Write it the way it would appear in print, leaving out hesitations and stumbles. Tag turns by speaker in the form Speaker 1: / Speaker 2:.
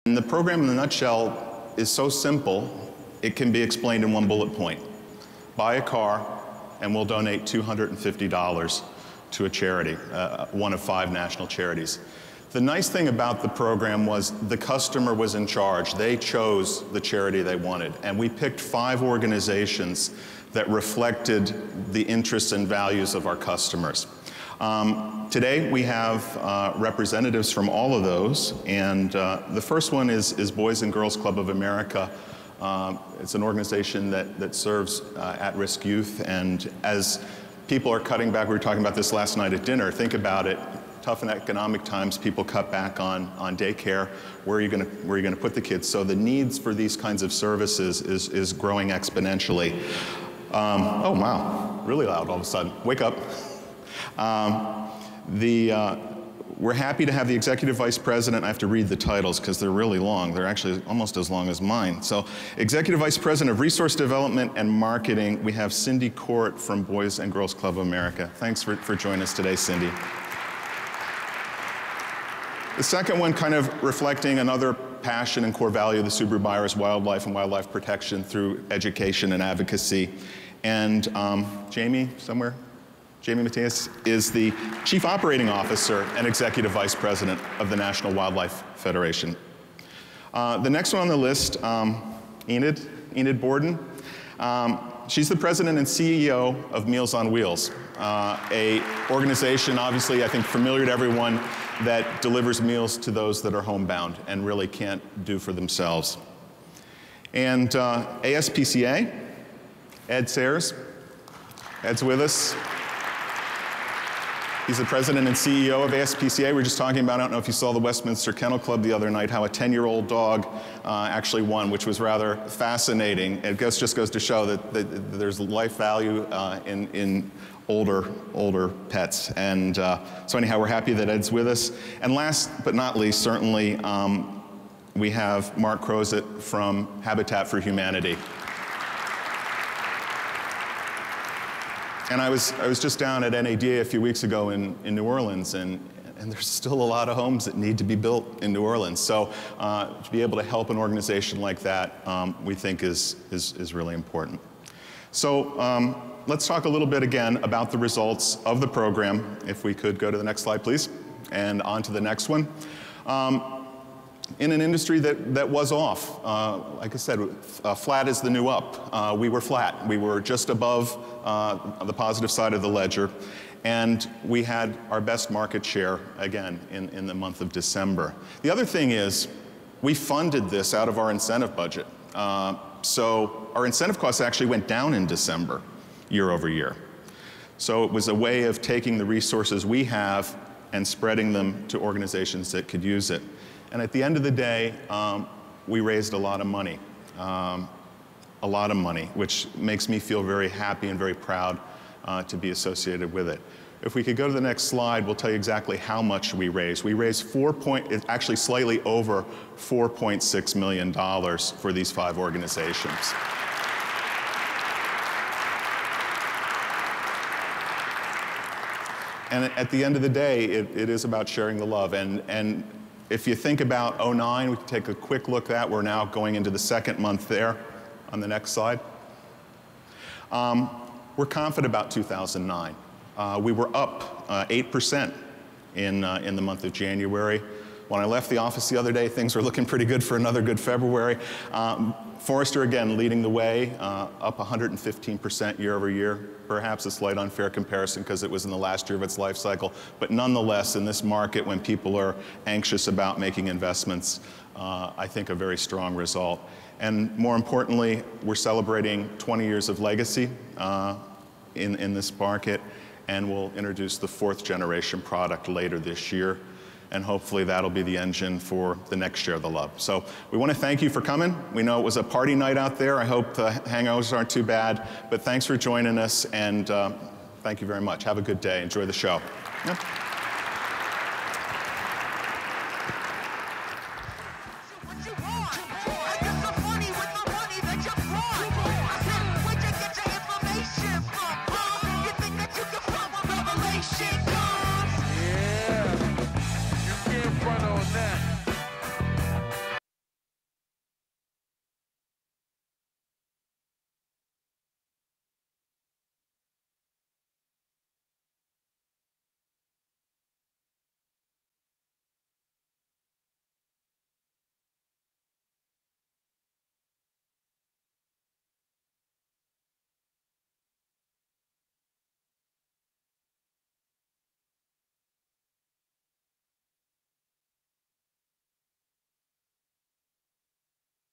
Speaker 1: And the program in a nutshell is so simple, it can be explained in one bullet point. Buy a car and we'll donate $250 to a charity, one of 5 national charities. The nice thing about the program was the customer was in charge. They chose the charity they wanted, and we picked 5 organizations that reflected the interests and values of our customers. Today we have representatives from all of those, and the first one is Boys and Girls Club of America. It's an organization that serves at-risk youth, and as people are cutting back, we were talking about this last night at dinner, think about it, tough in economic times, people cut back on daycare. Where are you going to put the kids? So the needs for these kinds of services is growing exponentially. Oh wow, really loud all of a sudden. Wake up. We're happy to have the Executive Vice President. I have to read the titles because they're really long. They're actually almost as long as mine. So, Executive Vice President of Resource Development and Marketing, we have Cindy Court from Boys and Girls Club of America. Thanks for joining us today, Cindy. The second one, kind of reflecting another passion and core value of the Subaru buyer, is wildlife and wildlife protection through education and advocacy. And Jamie, somewhere? Jamie Matias is the Chief Operating Officer and Executive Vice President of the Wildlife Federation. The next one on the list, Enid Borden. She's the President and CEO of Meals on Wheels, a organization obviously I think familiar to everyone that delivers meals to those that are homebound and really can't do for themselves. And ASPCA, Ed Sayers. Ed's with us. He's the president and CEO of ASPCA. We were just talking about, I don't know if you saw the Westminster Kennel Club the other night, how a 10-year-old dog actually won, which was rather fascinating. It just goes to show that there's life value in older pets. And so anyhow, we're happy that Ed's with us. And last but not least, certainly, we have Mark Crozet from Habitat for Humanity. And I was just down at NADA a few weeks ago in New Orleans, and there's still a lot of homes that need to be built in New Orleans. So to be able to help an organization like that, we think is really important. So let's talk a little bit again about the results of the program. If we could go to the next slide, please, and on to the next one. In an industry that was off. Like I said, flat is the new up. We were flat. We were just above the positive side of the ledger, and we had our best market share again in the month of December. The other thing is, we funded this out of our incentive budget. So our incentive costs actually went down in December, year over year. So it was a way of taking the resources we have and spreading them to organizations that could use it. And at the end of the day, we raised a lot of money, which makes me feel very happy and very proud to be associated with it. If we could go to the next slide, we'll tell you exactly how much we raised. We raised actually slightly over $4.6 million for these 5 organizations. And at the end of the day, it is about sharing the love. And if you think about '09, we can take a quick look at that. We're now going into the 2nd month there on the next slide. We're confident about 2009. We were up 8% in the month of January. When I left the office the other day, things were looking pretty good for another good February. Forrester, again, leading the way, up 115% year over year. Perhaps a slight unfair comparison because it was in the last year of its life cycle. But nonetheless, in this market, when people are anxious about making investments, I think a very strong result. And more importantly, we're celebrating 20 years of legacy in this market, and we'll introduce the 4th generation product later this year. And hopefully that'll be the engine for the next Share the Love. So we want to thank you for coming. We know it was a party night out there. I hope the hangovers aren't too bad. But thanks for joining us, and thank you very much. Have a good day. Enjoy the show. Yep.